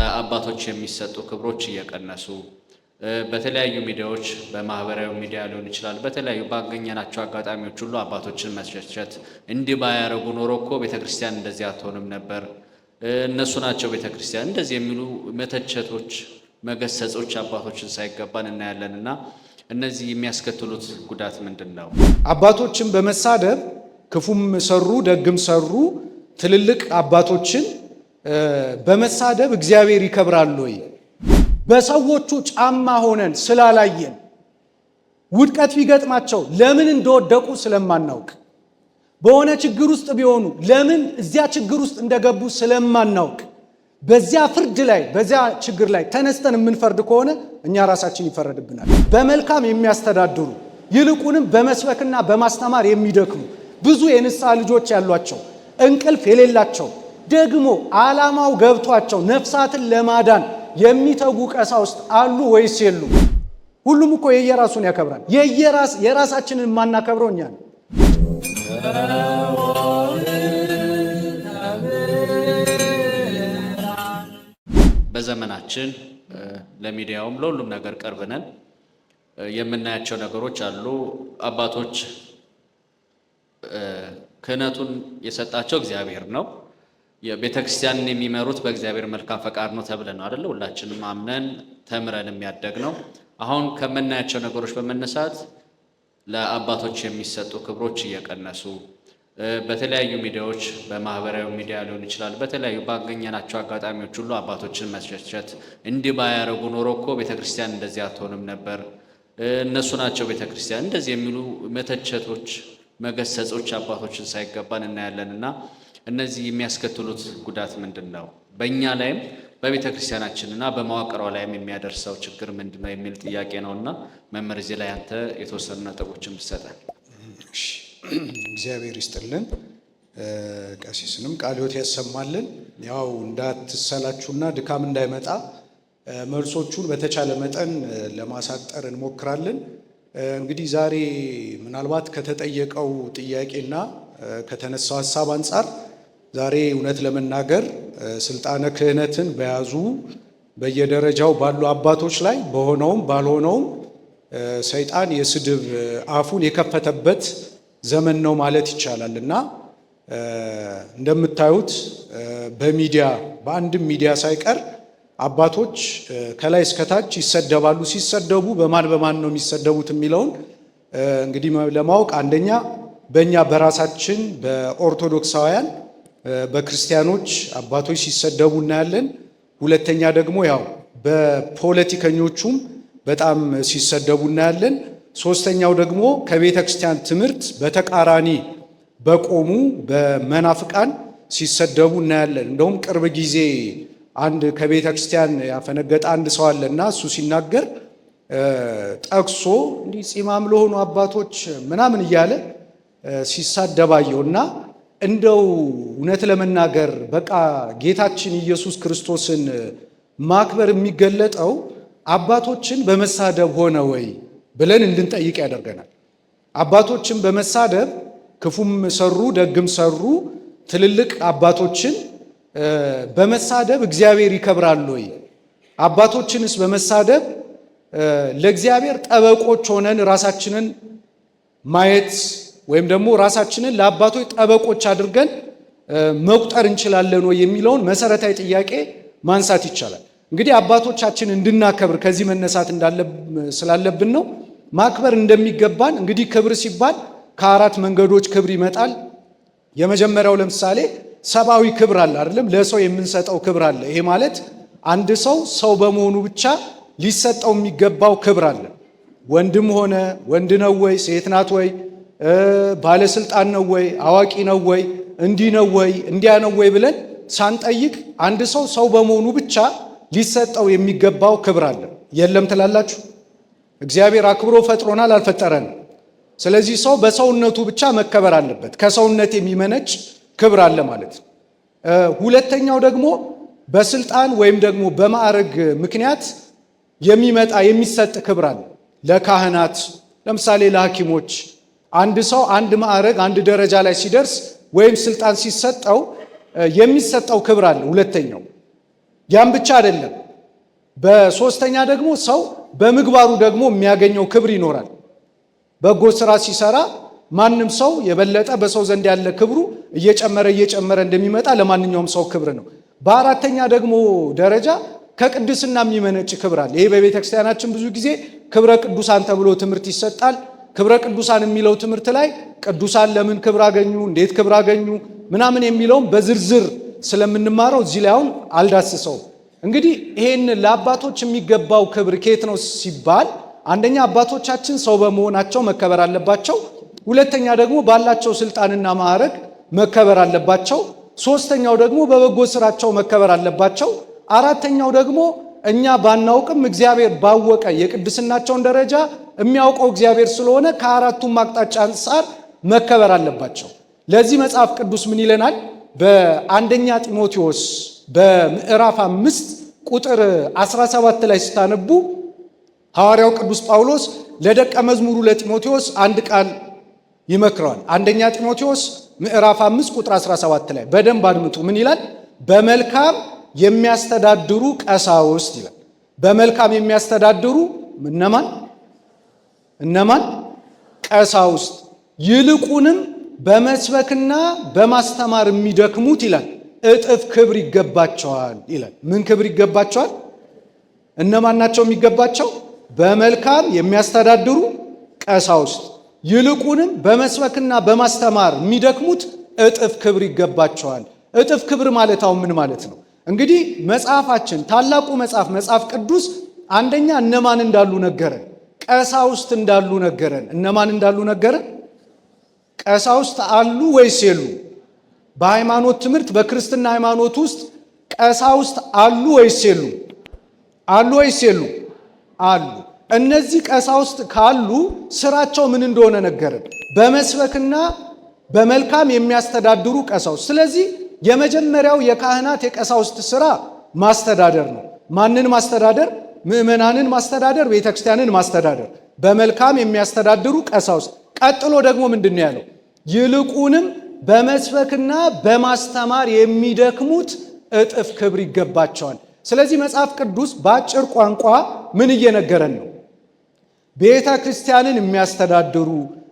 ለአባቶች የሚሰጡ ክብሮች እየቀነሱ በተለያዩ ሚዲያዎች በማህበራዊ ሚዲያ ሊሆን ይችላል በተለያዩ ባገኘናቸው አጋጣሚዎች ሁሉ አባቶችን መስቸት እንዲህ ባያረጉ ኖሮ እኮ ቤተክርስቲያን እንደዚህ አትሆንም ነበር እነሱ ናቸው ቤተክርስቲያን እንደዚህ የሚሉ መተቸቶች መገሰጾች አባቶችን ሳይገባን እናያለንና እነዚህ የሚያስከትሉት ጉዳት ምንድነው? አባቶችን በመሳደብ ክፉም ሰሩ ደግም ሰሩ ትልልቅ አባቶችን በመሳደብ እግዚአብሔር ይከብራል ወይ? በሰዎቹ ጫማ ሆነን ስላላየን ውድቀት ቢገጥማቸው ለምን እንደወደቁ ስለማናውቅ በሆነ ችግር ውስጥ ቢሆኑ ለምን እዚያ ችግር ውስጥ እንደገቡ ስለማናውቅ በዚያ ፍርድ ላይ በዚያ ችግር ላይ ተነስተን የምንፈርድ ከሆነ እኛ ራሳችን ይፈረድብናል። በመልካም የሚያስተዳድሩ ይልቁንም በመስበክና በማስተማር የሚደክሙ ብዙ የንስሐ ልጆች ያሏቸው እንቅልፍ የሌላቸው ደግሞ ዓላማው ገብቷቸው ነፍሳትን ለማዳን የሚተጉ ቀሳውስት አሉ ወይስ የሉ? ሁሉም እኮ የየራሱን ያከብራል። የራሳችንን ማናከብረው እኛ ነው። በዘመናችን ለሚዲያውም ለሁሉም ነገር ቀርበናል የምናያቸው ነገሮች አሉ። አባቶች ክህነቱን የሰጣቸው እግዚአብሔር ነው። የቤተክርስቲያንን የሚመሩት በእግዚአብሔር መልካም ፈቃድ ነው ተብለን አይደል? ሁላችንም አምነን ተምረን የሚያደግነው። አሁን ከምናያቸው ነገሮች በመነሳት ለአባቶች የሚሰጡ ክብሮች እየቀነሱ በተለያዩ ሚዲያዎች በማህበራዊ ሚዲያ ሊሆን ይችላል በተለያዩ ባገኘናቸው አጋጣሚዎች ሁሉ አባቶችን መስቸት እንዲህ ባያረጉ ኖሮ እኮ ቤተክርስቲያን እንደዚህ አትሆንም ነበር እነሱ ናቸው ቤተክርስቲያን እንደዚህ የሚሉ መተቸቶች መገሰጾች አባቶችን ሳይገባን እናያለንና እነዚህ የሚያስከትሉት ጉዳት ምንድነው? በእኛ ላይም በቤተክርስቲያናችንና በመዋቅሯ ላይም የሚያደርሰው ችግር ምንድነው የሚል ጥያቄ ነውና መምህር እዚህ ላይ አንተ የተወሰኑ ነጥቦችን ብትሰጠን። እግዚአብሔር ይስጥልን። ቀሲስንም ቃለ ሕይወት ያሰማልን። ያው እንዳትሰላችሁና ድካም እንዳይመጣ መልሶቹን በተቻለ መጠን ለማሳጠር እንሞክራለን። እንግዲህ ዛሬ ምናልባት ከተጠየቀው ጥያቄና ከተነሳው ሐሳብ አንጻር ዛሬ እውነት ለመናገር ስልጣነ ክህነትን በያዙ በየደረጃው ባሉ አባቶች ላይ በሆነውም ባልሆነውም ሰይጣን የስድብ አፉን የከፈተበት ዘመን ነው ማለት ይቻላል እና እንደምታዩት በሚዲያ በአንድም ሚዲያ ሳይቀር አባቶች ከላይ እስከታች ይሰደባሉ። ሲሰደቡ በማን ነው የሚሰደቡት የሚለውን እንግዲህ ለማወቅ አንደኛ በእኛ በራሳችን በኦርቶዶክሳውያን በክርስቲያኖች አባቶች ሲሰደቡ እናያለን። ሁለተኛ ደግሞ ያው በፖለቲከኞቹም በጣም ሲሰደቡ እናያለን። ሶስተኛው ደግሞ ከቤተ ክርስቲያን ትምህርት በተቃራኒ በቆሙ በመናፍቃን ሲሰደቡ እናያለን። እንደውም ቅርብ ጊዜ አንድ ከቤተ ክርስቲያን ያፈነገጠ አንድ ሰው አለና እሱ ሲናገር ጠቅሶ እንዲህ ፂማም ለሆኑ አባቶች ምናምን እያለ ሲሳደባየውና እንደው እውነት ለመናገር በቃ ጌታችን ኢየሱስ ክርስቶስን ማክበር የሚገለጠው አባቶችን በመሳደብ ሆነ ወይ ብለን እንድንጠይቅ ያደርገናል። አባቶችን በመሳደብ ክፉም ሰሩ ደግም ሰሩ ትልልቅ አባቶችን በመሳደብ እግዚአብሔር ይከብራል ወይ? አባቶችንስ በመሳደብ ለእግዚአብሔር ጠበቆች ሆነን ራሳችንን ማየት ወይም ደግሞ ራሳችንን ለአባቶች ጠበቆች አድርገን መቁጠር እንችላለን ወይ የሚለውን መሰረታዊ ጥያቄ ማንሳት ይቻላል። እንግዲህ አባቶቻችን እንድናከብር ከዚህ መነሳት ስላለብን ነው። ማክበር እንደሚገባን እንግዲህ ክብር ሲባል ከአራት መንገዶች ክብር ይመጣል። የመጀመሪያው ለምሳሌ ሰብአዊ ክብር አለ አይደለም? ለሰው የምንሰጠው ክብር አለ። ይሄ ማለት አንድ ሰው በመሆኑ ብቻ ሊሰጠው የሚገባው ክብር አለ። ወንድም ሆነ ወንድ ነው ወይ ሴት ናት ወይ ባለስልጣን ነው ወይ አዋቂ ነው ወይ እንዲህ ነው ወይ እንዲያ ነው ወይ ብለን ሳንጠይቅ አንድ ሰው በመሆኑ ብቻ ሊሰጠው የሚገባው ክብር አለ። የለም ትላላችሁ? እግዚአብሔር አክብሮ ፈጥሮናል አልፈጠረንም። ስለዚህ ሰው በሰውነቱ ብቻ መከበር አለበት። ከሰውነት የሚመነጭ ክብር አለ ማለት ነው። ሁለተኛው ደግሞ በስልጣን ወይም ደግሞ በማዕረግ ምክንያት የሚመጣ የሚሰጥ ክብር አለ። ለካህናት ለምሳሌ ለሐኪሞች አንድ ሰው አንድ ማዕረግ አንድ ደረጃ ላይ ሲደርስ ወይም ስልጣን ሲሰጠው የሚሰጠው ክብር አለ። ሁለተኛው ያም ብቻ አይደለም። በሶስተኛ ደግሞ ሰው በምግባሩ ደግሞ የሚያገኘው ክብር ይኖራል። በጎ ስራ ሲሰራ ማንም ሰው የበለጠ በሰው ዘንድ ያለ ክብሩ እየጨመረ እንደሚመጣ ለማንኛውም ሰው ክብር ነው። በአራተኛ ደግሞ ደረጃ ከቅድስና የሚመነጭ ክብር አለ። ይሄ በቤተ ክርስቲያናችን ብዙ ጊዜ ክብረ ቅዱሳን ተብሎ ትምህርት ይሰጣል። ክብረ ቅዱሳን የሚለው ትምህርት ላይ ቅዱሳን ለምን ክብር አገኙ፣ እንዴት ክብር አገኙ ምናምን የሚለውም በዝርዝር ስለምንማረው እዚህ ላይ አሁን አልዳስሰውም። እንግዲህ ይሄን ለአባቶች የሚገባው ክብር ከየት ነው ሲባል፣ አንደኛ አባቶቻችን ሰው በመሆናቸው መከበር አለባቸው። ሁለተኛ ደግሞ ባላቸው ስልጣንና ማዕረግ መከበር አለባቸው። ሶስተኛው ደግሞ በበጎ ስራቸው መከበር አለባቸው። አራተኛው ደግሞ እኛ ባናውቅም እግዚአብሔር ባወቀ የቅድስናቸውን ደረጃ የሚያውቀው እግዚአብሔር ስለሆነ ከአራቱም አቅጣጫ አንጻር መከበር አለባቸው። ለዚህ መጽሐፍ ቅዱስ ምን ይለናል? በአንደኛ ጢሞቴዎስ በምዕራፍ 5 ቁጥር 17 ላይ ስታነቡ ሐዋርያው ቅዱስ ጳውሎስ ለደቀ መዝሙሩ ለጢሞቴዎስ አንድ ቃል ይመክረዋል። አንደኛ ጢሞቴዎስ ምዕራፍ 5 ቁጥር 17 ላይ በደንብ አድምጡ። ምን ይላል? በመልካም የሚያስተዳድሩ ቀሳውስት ይላል። በመልካም የሚያስተዳድሩ እነማን? ቀሳውስት። ይልቁንም በመስበክና በማስተማር የሚደክሙት ይላል እጥፍ ክብር ይገባቸዋል ይላል። ምን ክብር ይገባቸዋል? እነማን ናቸው የሚገባቸው? በመልካም የሚያስተዳድሩ ቀሳውስት ይልቁንም በመስበክና በማስተማር የሚደክሙት እጥፍ ክብር ይገባቸዋል። እጥፍ ክብር ማለት አሁን ምን ማለት ነው? እንግዲህ መጽሐፋችን ታላቁ መጽሐፍ ቅዱስ አንደኛ እነማን እንዳሉ ነገረን፣ ቀሳውስት እንዳሉ ነገረን። እነማን እንዳሉ ነገረን? ቀሳውስት አሉ ወይስ የሉ? በሃይማኖት ትምህርት በክርስትና ሃይማኖት ውስጥ ቀሳውስት አሉ ወይስ የሉ? አሉ ወይስ የሉ? አሉ። እነዚህ ቀሳውስት ካሉ ስራቸው ምን እንደሆነ ነገረን፣ በመስበክና በመልካም የሚያስተዳድሩ ቀሳውስት። ስለዚህ የመጀመሪያው የካህናት የቀሳውስት ስራ ማስተዳደር ነው። ማንን ማስተዳደር? ምእመናንን ማስተዳደር፣ ቤተክርስቲያንን ማስተዳደር። በመልካም የሚያስተዳድሩ ቀሳውስት። ቀጥሎ ደግሞ ምንድን ነው ያለው? ይልቁንም በመስበክና በማስተማር የሚደክሙት እጥፍ ክብር ይገባቸዋል። ስለዚህ መጽሐፍ ቅዱስ በአጭር ቋንቋ ምን እየነገረን ነው? ቤተ ክርስቲያንን የሚያስተዳድሩ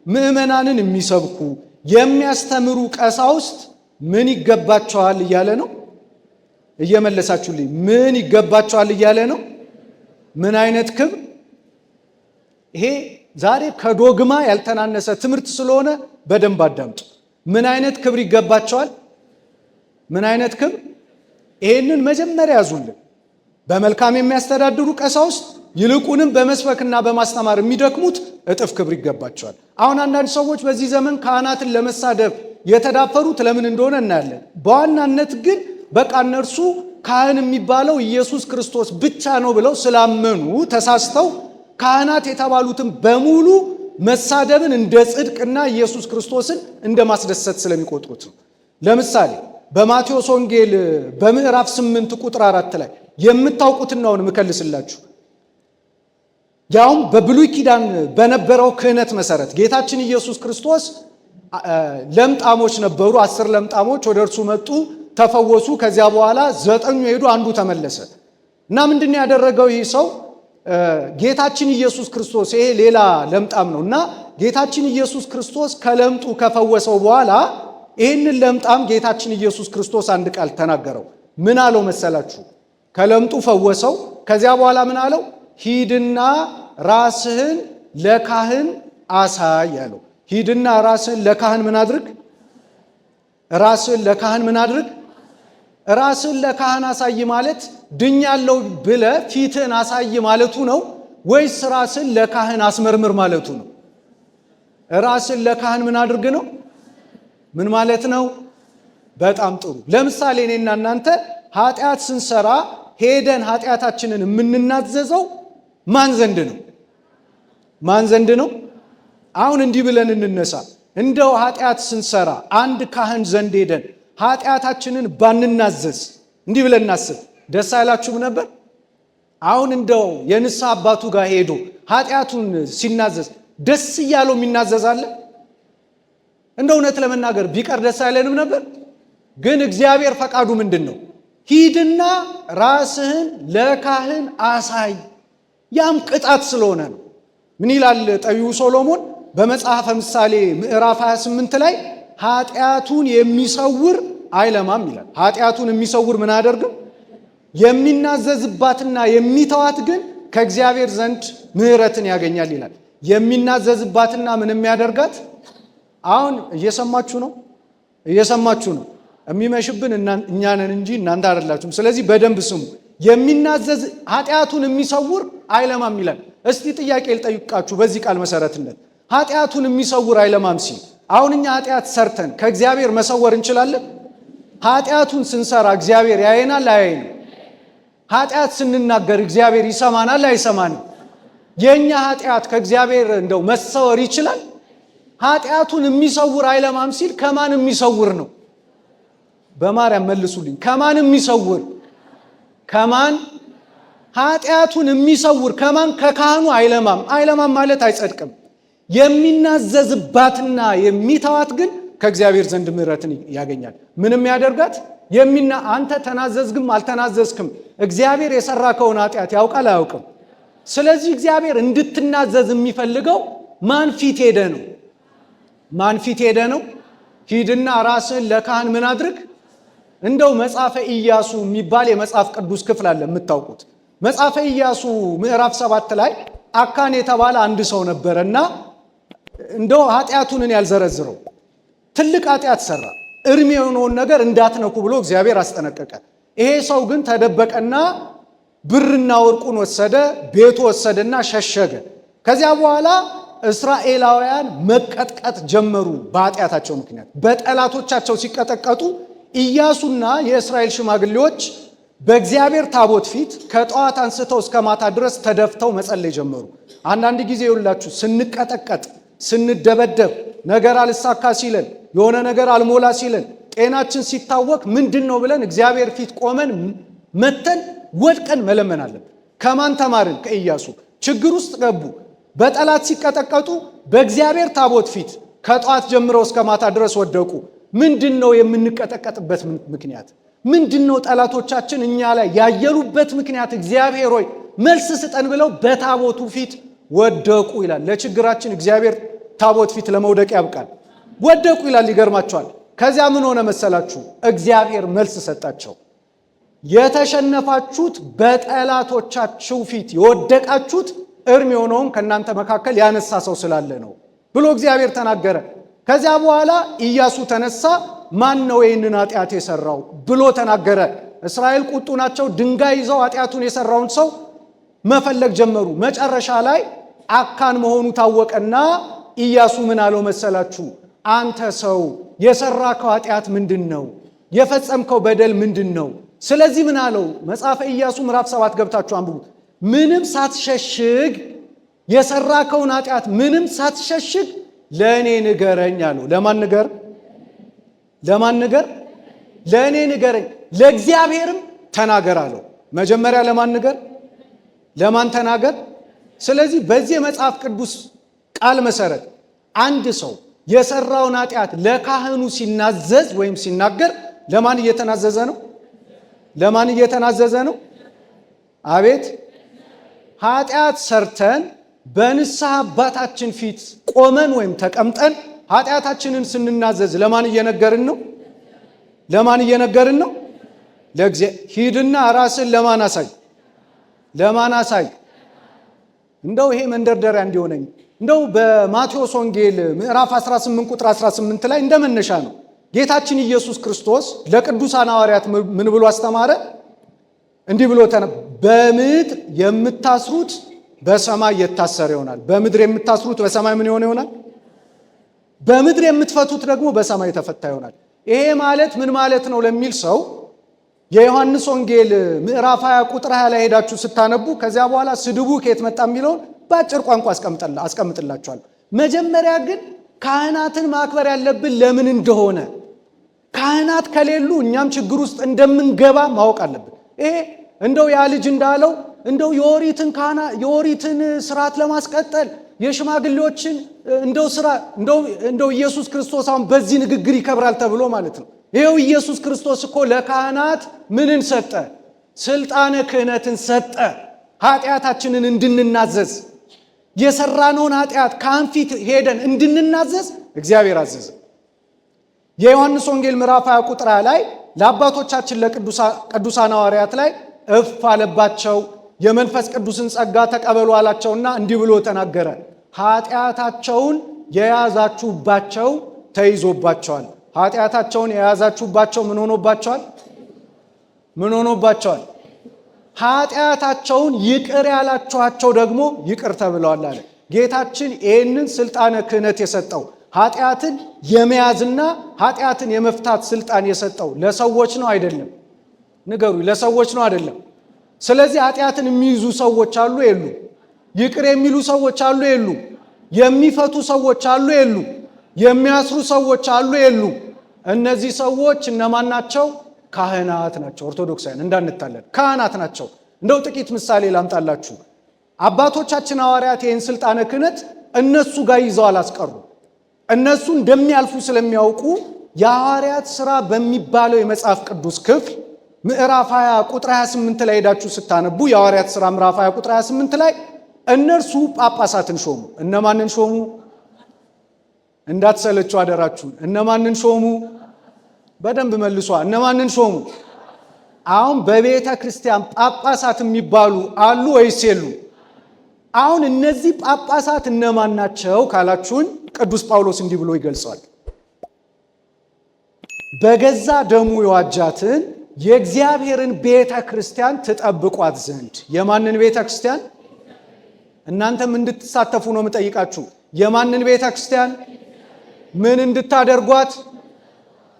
ምእመናንን የሚሰብኩ የሚያስተምሩ ቀሳውስት ምን ይገባቸዋል እያለ ነው? እየመለሳችሁልኝ። ምን ይገባቸዋል እያለ ነው? ምን አይነት ክብር? ይሄ ዛሬ ከዶግማ ያልተናነሰ ትምህርት ስለሆነ በደንብ አዳምጡ። ምን አይነት ክብር ይገባቸዋል? ምን አይነት ክብር? ይሄንን መጀመሪያ ያዙልን። በመልካም የሚያስተዳድሩ ቀሳውስት ይልቁንም በመስበክና በማስተማር የሚደክሙት እጥፍ ክብር ይገባቸዋል። አሁን አንዳንድ ሰዎች በዚህ ዘመን ካህናትን ለመሳደብ የተዳፈሩት ለምን እንደሆነ እናያለን። በዋናነት ግን በቃ እነርሱ ካህን የሚባለው ኢየሱስ ክርስቶስ ብቻ ነው ብለው ስላመኑ ተሳስተው ካህናት የተባሉትን በሙሉ መሳደብን እንደ ጽድቅና ኢየሱስ ክርስቶስን እንደ ማስደሰት ስለሚቆጥሩት ነው። ለምሳሌ በማቴዎስ ወንጌል በምዕራፍ 8 ቁጥር 4 ላይ የምታውቁትን ነው የምከልስላችሁ። ያውም በብሉይ ኪዳን በነበረው ክህነት መሰረት ጌታችን ኢየሱስ ክርስቶስ ለምጣሞች ነበሩ። 10 ለምጣሞች ወደ እርሱ መጡ፣ ተፈወሱ። ከዚያ በኋላ 9 ሄዱ፣ አንዱ ተመለሰ እና ምንድነው ያደረገው ይህ ሰው? ጌታችን ኢየሱስ ክርስቶስ ይሄ ሌላ ለምጣም ነው እና ጌታችን ኢየሱስ ክርስቶስ ከለምጡ ከፈወሰው በኋላ ይህንን ለምጣም ጌታችን ኢየሱስ ክርስቶስ አንድ ቃል ተናገረው። ምን አለው መሰላችሁ? ከለምጡ ፈወሰው። ከዚያ በኋላ ምን አለው? ሂድና ራስህን ለካህን አሳይ አለው። ሂድና ራስህን ለካህን ምን አድርግ? ራስህን ለካህን ምን አድርግ? ራስህን ለካህን አሳይ ማለት ድኛለሁ ብለህ ፊትህን አሳይ ማለቱ ነው ወይስ ራስህን ለካህን አስመርምር ማለቱ ነው? ራስህን ለካህን ምን አድርግ ነው? ምን ማለት ነው? በጣም ጥሩ። ለምሳሌ እኔና እናንተ ኃጢአት ስንሰራ ሄደን ኃጢአታችንን የምንናዘዘው ማን ዘንድ ነው? ማን ዘንድ ነው? አሁን እንዲህ ብለን እንነሳ። እንደው ኃጢአት ስንሰራ አንድ ካህን ዘንድ ሄደን ኃጢአታችንን ባንናዘዝ እንዲህ ብለን እናስብ፣ ደስ አይላችሁም ነበር? አሁን እንደው የንስሐ አባቱ ጋር ሄዶ ኃጢአቱን ሲናዘዝ ደስ እያለው የሚናዘዛለ? እንደ እውነት ለመናገር ቢቀር ደስ አይለንም ነበር? ግን እግዚአብሔር ፈቃዱ ምንድን ነው? ሂድና ራስህን ለካህን አሳይ። ያም ቅጣት ስለሆነ ነው። ምን ይላል ጠቢቡ ሶሎሞን በመጽሐፈ ምሳሌ ምዕራፍ 28 ላይ ኃጢአቱን የሚሰውር አይለማም ይላል። ኃጢአቱን የሚሰውር ምን አደርግም? የሚናዘዝባትና የሚተዋት ግን ከእግዚአብሔር ዘንድ ምሕረትን ያገኛል ይላል። የሚናዘዝባትና ምን የሚያደርጋት? አሁን እየሰማችሁ ነው፣ እየሰማችሁ ነው። የሚመሽብን እኛ ነን እንጂ እናንተ አይደላችሁም። ስለዚህ በደንብ ስሙ። የሚናዘዝ ኃጢአቱን የሚሰውር አይለማም ይላል። እስቲ ጥያቄ ልጠይቃችሁ በዚህ ቃል መሰረትነት ኃጢአቱን የሚሰውር አይለማም ሲል አሁን እኛ ኃጢአት ሰርተን ከእግዚአብሔር መሰወር እንችላለን? ኃጢአቱን ስንሰራ እግዚአብሔር ያየናል አያየንም? ኃጢአት ስንናገር እግዚአብሔር ይሰማናል አይሰማንም? የኛ ኃጢአት ከእግዚአብሔር እንደው መሰወር ይችላል? ኃጢአቱን የሚሰውር አይለማም ሲል ከማን የሚሰውር ነው? በማርያም መልሱልኝ። ከማን የሚሰውር? ከማን? ኃጢአቱን የሚሰውር ከማን? ከካህኑ አይለማም። አይለማም ማለት አይጸድቅም። የሚናዘዝባትና የሚተዋት ግን ከእግዚአብሔር ዘንድ ምሕረትን ያገኛል። ምንም ያደርጋት አንተ ተናዘዝግም አልተናዘዝክም እግዚአብሔር የሰራከውን ኃጢአት ያውቃል አያውቅም? ስለዚህ እግዚአብሔር እንድትናዘዝ የሚፈልገው ማን ፊት ሄደ ነው? ማን ፊት ሄደ ነው? ሂድና ራስህን ለካህን ምን አድርግ? እንደው መጽሐፈ ኢያሱ የሚባል የመጽሐፍ ቅዱስ ክፍል አለ የምታውቁት። መጽሐፈ ኢያሱ ምዕራፍ 7 ላይ አካን የተባለ አንድ ሰው ነበረና እንደው ኃጢአቱን ያልዘረዝረው ትልቅ ኃጢአት ሰራ። እርም የሆነውን ነገር እንዳትነኩ ብሎ እግዚአብሔር አስጠነቀቀ። ይሄ ሰው ግን ተደበቀና ብርና ወርቁን ወሰደ፣ ቤቱ ወሰደና ሸሸገ። ከዚያ በኋላ እስራኤላውያን መቀጥቀጥ ጀመሩ። በኃጢአታቸው ምክንያት በጠላቶቻቸው ሲቀጠቀጡ ኢያሱና የእስራኤል ሽማግሌዎች በእግዚአብሔር ታቦት ፊት ከጠዋት አንስተው እስከ ማታ ድረስ ተደፍተው መጸለይ ጀመሩ። አንዳንድ ጊዜ ይውላችሁ ስንቀጠቀጥ ስንደበደብ ነገር አልሳካ ሲለን የሆነ ነገር አልሞላ ሲለን ጤናችን ሲታወክ ምንድነው ብለን እግዚአብሔር ፊት ቆመን መተን ወድቀን መለመን አለብን። ከማን ተማርን? ከኢያሱ። ችግር ውስጥ ገቡ። በጠላት ሲቀጠቀጡ በእግዚአብሔር ታቦት ፊት ከጠዋት ጀምረው እስከ ማታ ድረስ ወደቁ። ምንድነው የምንቀጠቀጥበት ምክንያት? ምንድነው ጠላቶቻችን እኛ ላይ ያየሉበት ምክንያት? እግዚአብሔር ሆይ መልስ ስጠን ብለው በታቦቱ ፊት ወደቁ ይላል። ለችግራችን እግዚአብሔር ታቦት ፊት ለመውደቅ ያብቃል። ወደቁ ይላል። ይገርማቸዋል። ከዚያ ምን ሆነ መሰላችሁ? እግዚአብሔር መልስ ሰጣቸው። የተሸነፋችሁት በጠላቶቻችሁ ፊት የወደቃችሁት እርም የሆነውን ከእናንተ መካከል ያነሳ ሰው ስላለ ነው ብሎ እግዚአብሔር ተናገረ። ከዚያ በኋላ ኢያሱ ተነሳ። ማን ነው ይህንን ኃጢአት የሰራው ብሎ ተናገረ። እስራኤል ቁጡ ናቸው። ድንጋይ ይዘው ኃጢአቱን የሰራውን ሰው መፈለግ ጀመሩ። መጨረሻ ላይ አካን መሆኑ ታወቀና ኢያሱ ምን አለው መሰላችሁ? አንተ ሰው የሰራከው ኃጢአት ምንድን ነው? የፈጸምከው በደል ምንድን ነው? ስለዚህ ምን አለው? መጽሐፈ ኢያሱ ምዕራፍ 7 ገብታችሁ አንብቡት። ምንም ሳትሸሽግ የሰራከውን ኃጢአት ምንም ሳትሸሽግ ለእኔ ንገረኝ አለው። ለማን ንገር? ለማን ንገር? ለእኔ ንገረኝ፣ ለእግዚአብሔርም ተናገር አለው። መጀመሪያ ለማን ንገር? ለማን ተናገር? ስለዚህ በዚህ የመጽሐፍ ቅዱስ ቃል መሰረት አንድ ሰው የሰራውን ኃጢአት ለካህኑ ሲናዘዝ ወይም ሲናገር ለማን እየተናዘዘ ነው? ለማን እየተናዘዘ ነው? አቤት! ኃጢአት ሰርተን በንስሐ አባታችን ፊት ቆመን ወይም ተቀምጠን ኃጢአታችንን ስንናዘዝ ለማን እየነገርን ነው? ለማን እየነገርን ነው? ሂድና ራስን ለማን አሳይ? ለማን አሳይ? እንደው ይሄ መንደርደሪያ እንዲሆነኝ እንደው በማቴዎስ ወንጌል ምዕራፍ 18 ቁጥር 18 ላይ እንደመነሻ ነው። ጌታችን ኢየሱስ ክርስቶስ ለቅዱሳን ሐዋርያት ምን ብሎ አስተማረ? እንዲህ ብሎ በምድር የምታስሩት በሰማይ የታሰረ ይሆናል፣ በምድር የምታስሩት በሰማይ ምን ይሆናል? በምድር የምትፈቱት ደግሞ በሰማይ የተፈታ ይሆናል። ይሄ ማለት ምን ማለት ነው ለሚል ሰው የዮሐንስ ወንጌል ምዕራፍ 20 ቁጥር 20 ላይ ሄዳችሁ ስታነቡ ከዚያ በኋላ ስድቡ ከየት መጣ የሚለውን በአጭር ቋንቋ አስቀምጥላችኋል። መጀመሪያ ግን ካህናትን ማክበር ያለብን ለምን እንደሆነ፣ ካህናት ከሌሉ እኛም ችግር ውስጥ እንደምንገባ ማወቅ አለብን። ይሄ እንደው ያ ልጅ እንዳለው እንደው የኦሪትን ስርዓት ለማስቀጠል የሽማግሌዎችን እንደው ኢየሱስ ክርስቶስ አሁን በዚህ ንግግር ይከብራል ተብሎ ማለት ነው። ይሄው ኢየሱስ ክርስቶስ እኮ ለካህናት ምንን ሰጠ? ስልጣነ ክህነትን ሰጠ። ኃጢአታችንን እንድንናዘዝ የሰራነውን ኃጢአት ካህን ፊት ሄደን እንድንናዘዝ እግዚአብሔር አዘዘ። የዮሐንስ ወንጌል ምዕራፍ 20 ቁጥር ላይ ለአባቶቻችን ለቅዱሳን ሐዋርያት ላይ እፍ አለባቸው፣ የመንፈስ ቅዱስን ጸጋ ተቀበሉ አላቸውና እንዲህ ብሎ ተናገረ። ኃጢአታቸውን የያዛችሁባቸው ተይዞባቸዋል። ኃጢአታቸውን የያዛችሁባቸው ምን ሆኖባቸዋል? ምን ሆኖባቸዋል? ኃጢአታቸውን ይቅር ያላችኋቸው ደግሞ ይቅር ተብለዋል አለ። ጌታችን ይህንን ስልጣነ ክህነት የሰጠው ኃጢአትን የመያዝና ኃጢአትን የመፍታት ስልጣን የሰጠው ለሰዎች ነው አይደለም? ንገሩ። ለሰዎች ነው አይደለም? ስለዚህ ኃጢአትን የሚይዙ ሰዎች አሉ የሉ? ይቅር የሚሉ ሰዎች አሉ የሉ? የሚፈቱ ሰዎች አሉ የሉ? የሚያስሩ ሰዎች አሉ የሉ? እነዚህ ሰዎች እነማን ናቸው? ካህናት ናቸው። ኦርቶዶክሳውያን እንዳንታለን ካህናት ናቸው። እንደው ጥቂት ምሳሌ ላምጣላችሁ። አባቶቻችን ሐዋርያት ይህን ስልጣነ ክህነት እነሱ ጋር ይዘው አላስቀሩ። እነሱ እንደሚያልፉ ስለሚያውቁ የሐዋርያት ሥራ በሚባለው የመጽሐፍ ቅዱስ ክፍል ምዕራፍ 20 ቁጥር 28 ላይ ሄዳችሁ ስታነቡ የሐዋርያት ሥራ ምዕራፍ 20 ቁጥር 28 ላይ እነርሱ ጳጳሳትን ሾሙ። እነማንን ሾሙ? እንዳትሰለችሁ አደራችሁን። እነማንን ሾሙ? በደንብ መልሷ። እነማንን ሾሙ? አሁን በቤተ ክርስቲያን ጳጳሳት የሚባሉ አሉ ወይስ የሉ? አሁን እነዚህ ጳጳሳት እነማን ናቸው ካላችሁን ቅዱስ ጳውሎስ እንዲህ ብሎ ይገልጸዋል። በገዛ ደሙ የዋጃትን የእግዚአብሔርን ቤተ ክርስቲያን ትጠብቋት ዘንድ። የማንን ቤተ ክርስቲያን? እናንተም እንድትሳተፉ ነው የምጠይቃችሁ። የማንን ቤተ ክርስቲያን? ምን እንድታደርጓት?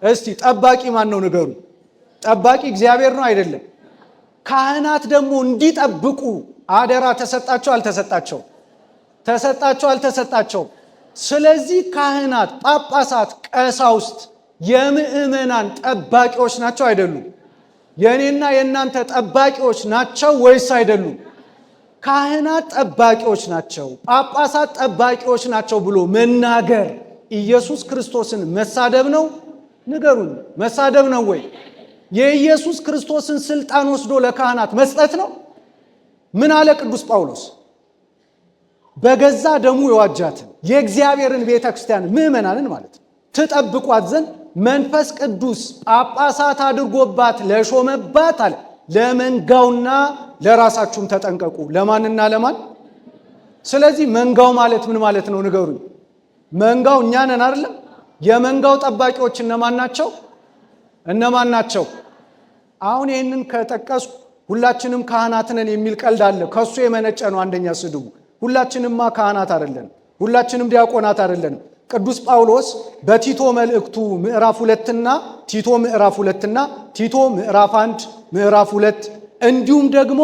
እስቲ ጠባቂ ማን ነው ንገሩ። ጠባቂ እግዚአብሔር ነው አይደለም? ካህናት ደግሞ እንዲጠብቁ አደራ ተሰጣቸው አልተሰጣቸው? ተሰጣቸው አልተሰጣቸው? ስለዚህ ካህናት፣ ጳጳሳት፣ ቀሳውስት የምእመናን ጠባቂዎች ናቸው አይደሉም? የእኔና የእናንተ ጠባቂዎች ናቸው ወይስ አይደሉም? ካህናት ጠባቂዎች ናቸው፣ ጳጳሳት ጠባቂዎች ናቸው ብሎ መናገር ኢየሱስ ክርስቶስን መሳደብ ነው? ንገሩን። መሳደብ ነው ወይ? የኢየሱስ ክርስቶስን ስልጣን ወስዶ ለካህናት መስጠት ነው? ምን አለ ቅዱስ ጳውሎስ? በገዛ ደሙ የዋጃትን የእግዚአብሔርን ቤተ ክርስቲያን ምእመናንን ማለት ነው ትጠብቋት ዘንድ መንፈስ ቅዱስ ጳጳሳት አድርጎባት ለሾመባት አለ ለመንጋውና ለራሳችሁም ተጠንቀቁ። ለማንና ለማን? ስለዚህ መንጋው ማለት ምን ማለት ነው ንገሩኝ። መንጋው እኛ ነን አይደለም? የመንጋው ጠባቂዎች እነማን ናቸው? እነማን ናቸው? አሁን ይህንን ከጠቀስኩ ሁላችንም ካህናት ነን የሚል ቀልድ አለ። ከሱ የመነጨ ነው አንደኛ ስድቡ። ሁላችንማ ካህናት አይደለን፣ ሁላችንም ዲያቆናት አይደለን። ቅዱስ ጳውሎስ በቲቶ መልእክቱ ምዕራፍ 2ና ቲቶ ምዕራፍ 2ና ቲቶ ምዕራፍ 1 ምዕራፍ 2 እንዲሁም ደግሞ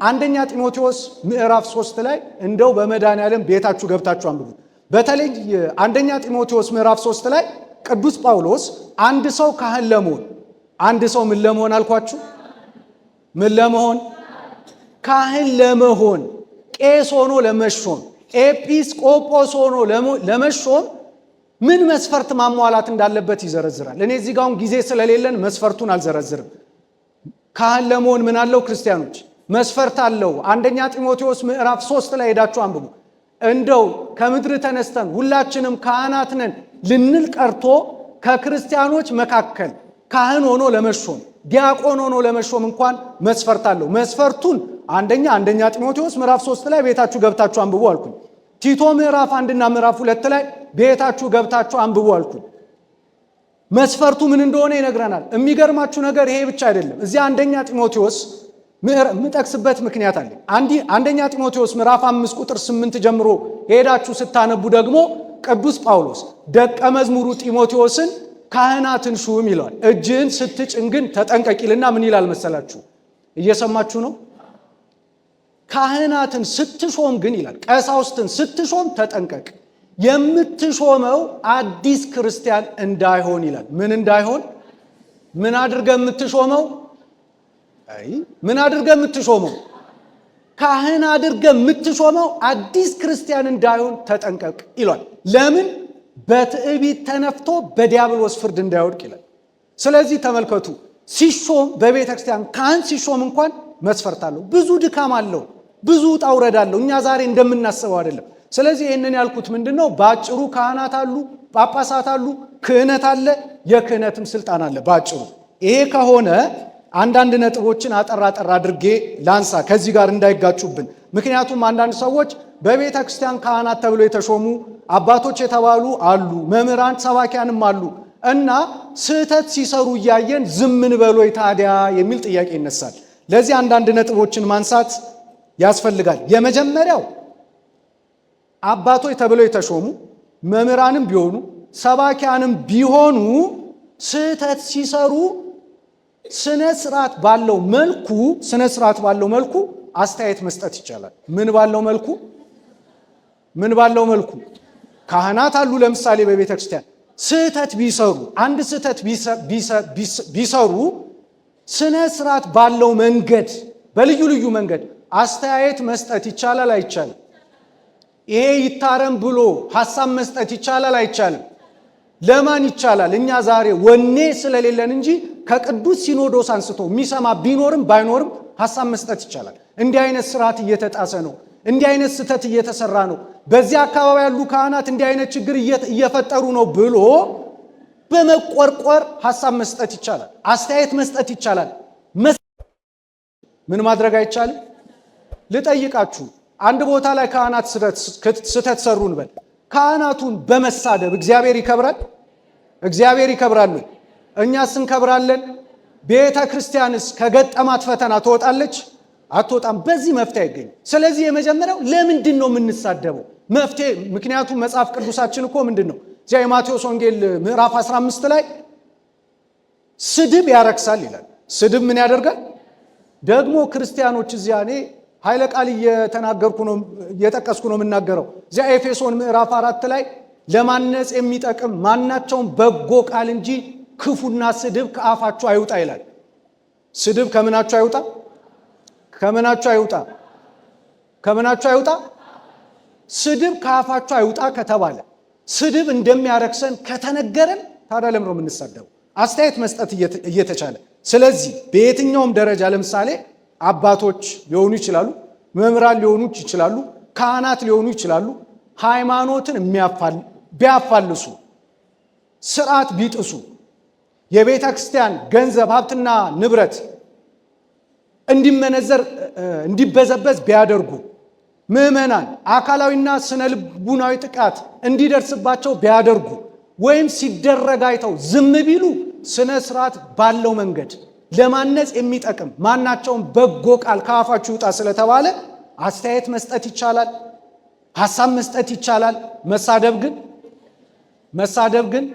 አንደኛ ጢሞቴዎስ ምዕራፍ 3 ላይ እንደው በመድኃኔዓለም ቤታችሁ ገብታችሁ አንብቡ። በተለይ አንደኛ ጢሞቴዎስ ምዕራፍ 3 ላይ ቅዱስ ጳውሎስ አንድ ሰው ካህን ለመሆን አንድ ሰው ምን ለመሆን አልኳችሁ? ምን ለመሆን? ካህን ለመሆን ቄስ ሆኖ ለመሾም ኤጲስቆጶስ ሆኖ ለመሾም ምን መስፈርት ማሟላት እንዳለበት ይዘረዝራል። እኔ እዚህ ጋር ጊዜ ስለሌለን መስፈርቱን አልዘረዝርም። ካህን ለመሆን ምን አለው? ክርስቲያኖች መስፈርት አለው። አንደኛ ጢሞቴዎስ ምዕራፍ 3 ላይ ሄዳችሁ አንብቡ። እንደው ከምድር ተነስተን ሁላችንም ካህናት ነን ልንል ቀርቶ ከክርስቲያኖች መካከል ካህን ሆኖ ለመሾም ዲያቆን ሆኖ ለመሾም እንኳን መስፈርት አለው። መስፈርቱን አንደኛ ጢሞቴዎስ ምዕራፍ 3 ላይ ቤታችሁ ገብታችሁ አንብቡ አልኩኝ። ቲቶ ምዕራፍ 1ና ምዕራፍ 2 ላይ ቤታችሁ ገብታችሁ አንብቡ አልኩኝ። መስፈርቱ ምን እንደሆነ ይነግረናል። የሚገርማችሁ ነገር ይሄ ብቻ አይደለም። እዚህ አንደኛ ጢሞቴዎስ የምጠቅስበት ምክንያት አለ። አንደኛ ጢሞቴዎስ ምዕራፍ 5 ቁጥር 8 ጀምሮ ሄዳችሁ ስታነቡ ደግሞ ቅዱስ ጳውሎስ ደቀ መዝሙሩ ጢሞቴዎስን ካህናትን ሹም ይለዋል። እጅህን ስትጭን ግን ተጠንቀቂልና ምን ይላል መሰላችሁ? እየሰማችሁ ነው? ካህናትን ስትሾም ግን ይላል፣ ቀሳውስትን ስትሾም ተጠንቀቅ፣ የምትሾመው አዲስ ክርስቲያን እንዳይሆን ይላል። ምን እንዳይሆን? ምን አድርገህ የምትሾመው? ምን አድርገህ የምትሾመው? ካህን አድርገህ የምትሾመው አዲስ ክርስቲያን እንዳይሆን ተጠንቀቅ ይሏል። ለምን? በትዕቢት ተነፍቶ በዲያብሎስ ፍርድ እንዳይወድቅ ይላል። ስለዚህ ተመልከቱ፣ ሲሾም በቤተ ክርስቲያን ካህን ሲሾም እንኳን መስፈርት አለው፣ ብዙ ድካም አለው፣ ብዙ ውጣ ውረድ አለው። እኛ ዛሬ እንደምናስበው አይደለም። ስለዚህ ይህንን ያልኩት ምንድነው? በአጭሩ ካህናት አሉ፣ ጳጳሳት አሉ፣ ክህነት አለ፣ የክህነትም ስልጣን አለ በአጭሩ። ይሄ ከሆነ አንዳንድ ነጥቦችን አጠር አድርጌ ላንሳ ከዚህ ጋር እንዳይጋጩብን። ምክንያቱም አንዳንድ ሰዎች በቤተ ክርስቲያን ካህናት ተብሎ የተሾሙ አባቶች የተባሉ አሉ፣ መምህራን ሰባኪያንም አሉ እና ስህተት ሲሰሩ እያየን ዝም እንበሎይ ታዲያ የሚል ጥያቄ ይነሳል። ለዚህ አንዳንድ ነጥቦችን ማንሳት ያስፈልጋል። የመጀመሪያው አባቶች ተብለው የተሾሙ መምህራንም ቢሆኑ ሰባኪያንም ቢሆኑ ስህተት ሲሰሩ ስነ ስርዓት ባለው መልኩ አስተያየት መስጠት ይቻላል። ምን ባለው መልኩ ካህናት አሉ። ለምሳሌ በቤተ ክርስቲያን ስህተት ቢሰሩ አንድ ስህተት ቢሰሩ ስነ ስርዓት ባለው መንገድ በልዩ ልዩ መንገድ አስተያየት መስጠት ይቻላል አይቻልም? ይሄ ይታረም ብሎ ሐሳብ መስጠት ይቻላል አይቻልም? ለማን ይቻላል? እኛ ዛሬ ወኔ ስለሌለን እንጂ ከቅዱስ ሲኖዶስ አንስቶ የሚሰማ ቢኖርም ባይኖርም ሐሳብ መስጠት ይቻላል። እንዲህ አይነት ስርዓት እየተጣሰ ነው፣ እንዲህ አይነት ስህተት እየተሰራ ነው፣ በዚህ አካባቢ ያሉ ካህናት እንዲህ አይነት ችግር እየፈጠሩ ነው ብሎ በመቆርቆር ሐሳብ መስጠት ይቻላል፣ አስተያየት መስጠት ይቻላል። ምን ማድረግ አይቻልም? ልጠይቃችሁ፣ አንድ ቦታ ላይ ካህናት ስህተት ሰሩ እንበል። ካህናቱን በመሳደብ እግዚአብሔር ይከብራል? እግዚአብሔር ይከብራል? እኛስ እንከብራለን? ቤተ ክርስቲያንስ ከገጠማት ፈተና ትወጣለች? አትወጣም። በዚህ መፍትሄ አይገኝም። ስለዚህ የመጀመሪያው ለምንድን ነው የምንሳደበው? መፍትሄ ምክንያቱም መጽሐፍ ቅዱሳችን እኮ ምንድን ነው እዚያ የማቴዎስ ወንጌል ምዕራፍ 15 ላይ ስድብ ያረክሳል ይላል። ስድብ ምን ያደርጋል? ደግሞ ክርስቲያኖች እዚያ እኔ ኃይለ ቃል እየጠቀስኩ ነው የምናገረው። እዚያ ኤፌሶን ምዕራፍ 4 ላይ ለማነጽ የሚጠቅም ማናቸውም በጎ ቃል እንጂ ክፉና ስድብ ከአፋችሁ አይውጣ ይላል። ስድብ ከምናችሁ አይውጣ? ከምናችሁ አይውጣ? ከምናችሁ አይውጣ? ስድብ ከአፋችሁ አይውጣ ከተባለ ስድብ እንደሚያረክሰን ከተነገረን ታዲያ ለምን ነው የምንሳደበው? አስተያየት መስጠት እየተቻለ ስለዚህ በየትኛውም ደረጃ ለምሳሌ አባቶች ሊሆኑ ይችላሉ፣ መምህራን ሊሆኑ ይችላሉ፣ ካህናት ሊሆኑ ይችላሉ። ሃይማኖትን ቢያፋልሱ፣ ስርዓት ቢጥሱ፣ የቤተ ክርስቲያን ገንዘብ ሀብትና ንብረት እንዲመነዘር እንዲበዘበዝ ቢያደርጉ፣ ምዕመናን አካላዊና ስነ ልቡናዊ ጥቃት እንዲደርስባቸው ቢያደርጉ ወይም ሲደረግ አይተው ዝም ቢሉ ስነ ስርዓት ባለው መንገድ ለማነጽ የሚጠቅም ማናቸውም በጎ ቃል ከአፋችሁ ይውጣ ስለተባለ አስተያየት መስጠት ይቻላል፣ ሐሳብ መስጠት ይቻላል። መሳደብ ግን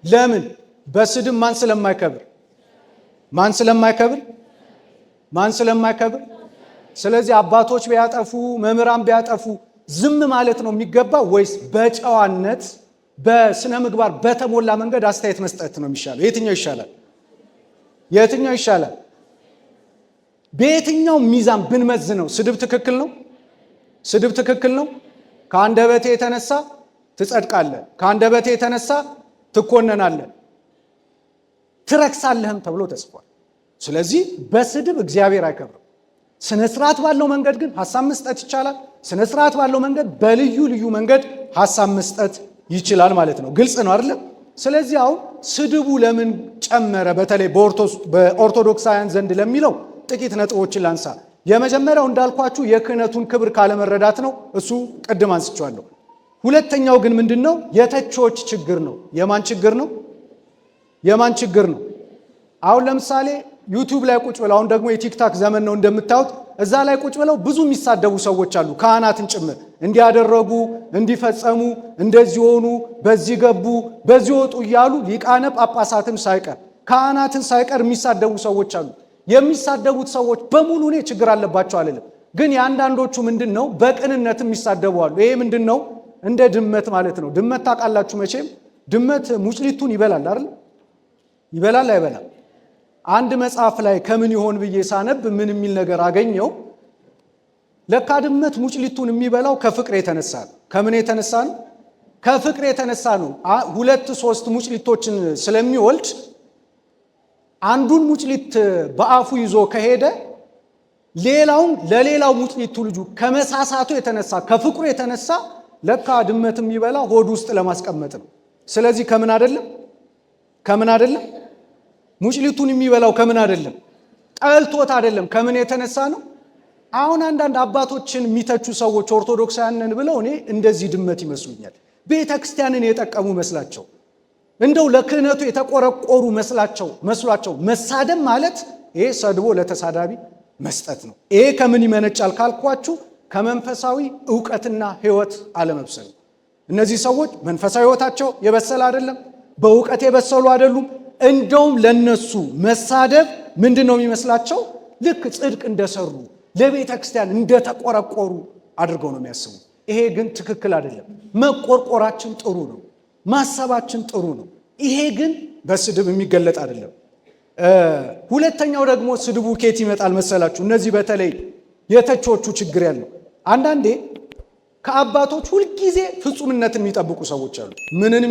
ለምን? በስድብ ማን ስለማይከብር ስለዚህ አባቶች ቢያጠፉ መምህራን ቢያጠፉ ዝም ማለት ነው የሚገባ ወይስ በጨዋነት በስነ ምግባር በተሞላ መንገድ አስተያየት መስጠት ነው የሚሻለው? የትኛው ይሻላል? በየትኛው ሚዛን ብንመዝነው ስድብ ትክክል ነው? ከአንደበቴ የተነሳ ትጸድቃለህ፣ ከአንደበቴ የተነሳ ትኮነናለህ፣ ትረክሳለህም ተብሎ ተጽፏል። ስለዚህ በስድብ እግዚአብሔር አይከብርም። ስነ ስርዓት ባለው መንገድ ግን ሐሳብ መስጠት ይቻላል። ስነ ስርዓት ባለው መንገድ በልዩ ልዩ መንገድ ሐሳብ መስጠት ይችላል ማለት ነው። ግልጽ ነው አይደለም? ስለዚህ አሁን ስድቡ ለምን ጨመረ በተለይ በኦርቶዶክሳውያን ዘንድ ለሚለው ጥቂት ነጥቦችን ላንሳ። የመጀመሪያው እንዳልኳችሁ የክህነቱን ክብር ካለመረዳት ነው። እሱ ቅድም አንስቼዋለሁ። ሁለተኛው ግን ምንድነው? የተቾች ችግር ነው። የማን ችግር ነው? አሁን ለምሳሌ ዩቲዩብ ላይ ቁጭ ብለው፣ አሁን ደግሞ የቲክታክ ዘመን ነው እንደምታዩት፣ እዛ ላይ ቁጭ ብለው ብዙ የሚሳደቡ ሰዎች አሉ፣ ካህናትን ጭምር እንዲያደረጉ እንዲፈጸሙ፣ እንደዚህ ሆኑ፣ በዚህ ገቡ፣ በዚህ ወጡ እያሉ ሊቃነ ጳጳሳትን ሳይቀር ካህናትን ሳይቀር የሚሳደቡ ሰዎች አሉ። የሚሳደቡት ሰዎች በሙሉ እኔ ችግር አለባቸው አልልም፣ ግን የአንዳንዶቹ ምንድነው በቅንነት የሚሳደቡ አሉ። ይሄ ምንድነው? እንደ ድመት ማለት ነው። ድመት ታውቃላችሁ መቼም። ድመት ሙጭሊቱን ይበላል አይደል? ይበላል አይበላም? አንድ መጽሐፍ ላይ ከምን ይሆን ብዬ ሳነብ ምን የሚል ነገር አገኘው። ለካ ድመት ሙጭሊቱን የሚበላው ከፍቅር የተነሳ ነው። ከምን የተነሳ ነው? ከፍቅር የተነሳ ነው። 2-3 ሙጭሊቶችን ስለሚወልድ አንዱን ሙጭሊት በአፉ ይዞ ከሄደ ሌላውን ለሌላው ሙጭሊቱ ልጁ ከመሳሳቱ የተነሳ ከፍቅሩ የተነሳ ለካ ድመት የሚበላው ሆድ ውስጥ ለማስቀመጥ ነው። ስለዚህ ከምን አይደለም ሙጭሊቱን የሚበላው ከምን አይደለም፣ ጠልቶት አይደለም። ከምን የተነሳ ነው? አሁን አንዳንድ አባቶችን የሚተቹ ሰዎች ኦርቶዶክሳውያን ብለው እኔ እንደዚህ ድመት ይመስሉኛል። ቤተ ክርስቲያንን የጠቀሙ መስላቸው፣ እንደው ለክህነቱ የተቆረቆሩ መስሏቸው መሳደብ ማለት ይሄ ሰድቦ ለተሳዳቢ መስጠት ነው። ይሄ ከምን ይመነጫል ካልኳችሁ ከመንፈሳዊ ዕውቀትና ሕይወት አለመብሰል። እነዚህ ሰዎች መንፈሳዊ ሕይወታቸው የበሰለ አይደለም፣ በእውቀት የበሰሉ አይደሉም። እንደውም ለነሱ መሳደብ ምንድን ነው የሚመስላቸው? ልክ ጽድቅ እንደሰሩ ለቤተ ክርስቲያን እንደተቆረቆሩ አድርገው ነው የሚያስቡ። ይሄ ግን ትክክል አይደለም። መቆርቆራችን ጥሩ ነው፣ ማሰባችን ጥሩ ነው። ይሄ ግን በስድብ የሚገለጥ አይደለም። ሁለተኛው ደግሞ ስድቡ ከየት ይመጣል መሰላችሁ? እነዚህ በተለይ የተቾቹ ችግር ያለው አንዳንዴ ከአባቶች ሁልጊዜ ፍጹምነትን የሚጠብቁ ሰዎች አሉ። ምንን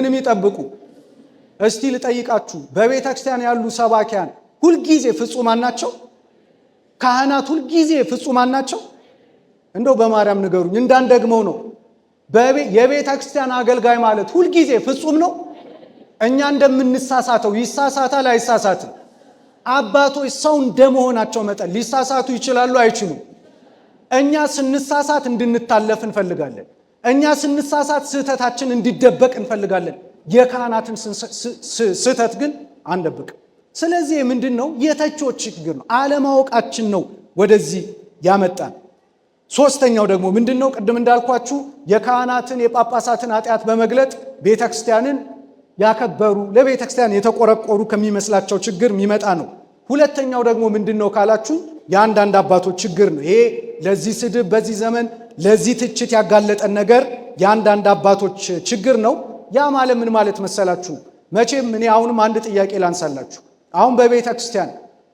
የሚጠብቁ? እስቲ ልጠይቃችሁ፣ በቤተ ክርስቲያን ያሉ ሰባኪያን ሁልጊዜ ፍጹማን ናቸው? ካህናት ሁልጊዜ ፍጹማን ናቸው? እንደው በማርያም ንገሩኝ፣ እንዳንደግመው ነው። የቤተ ክርስቲያን አገልጋይ ማለት ሁልጊዜ ፍጹም ነው? እኛ እንደምንሳሳተው ይሳሳታል አይሳሳትም? አባቶች ሰው እንደመሆናቸው መጠን ሊሳሳቱ ይችላሉ አይችሉም? እኛ ስንሳሳት እንድንታለፍ እንፈልጋለን። እኛ ስንሳሳት ስህተታችን እንዲደበቅ እንፈልጋለን። የካህናትን ስህተት ግን አንደብቅም። ስለዚህ ምንድን ነው? የተቾች ችግር ነው፣ አለማወቃችን ነው ወደዚህ ያመጣን። ሶስተኛው ደግሞ ምንድን ነው? ቅድም እንዳልኳችሁ የካህናትን የጳጳሳትን ኃጢአት በመግለጥ ቤተ ክርስቲያንን ያከበሩ ለቤተ ክርስቲያን የተቆረቆሩ ከሚመስላቸው ችግር የሚመጣ ነው። ሁለተኛው ደግሞ ምንድን ነው ካላችሁ የአንዳንድ አባቶች ችግር ነው። ይሄ ለዚህ ስድብ በዚህ ዘመን ለዚህ ትችት ያጋለጠን ነገር የአንዳንድ አባቶች ችግር ነው። ያ ማለት ምን ማለት መሰላችሁ? መቼም እኔ አሁንም አንድ ጥያቄ ላንሳላችሁ። አሁን በቤተ ክርስቲያን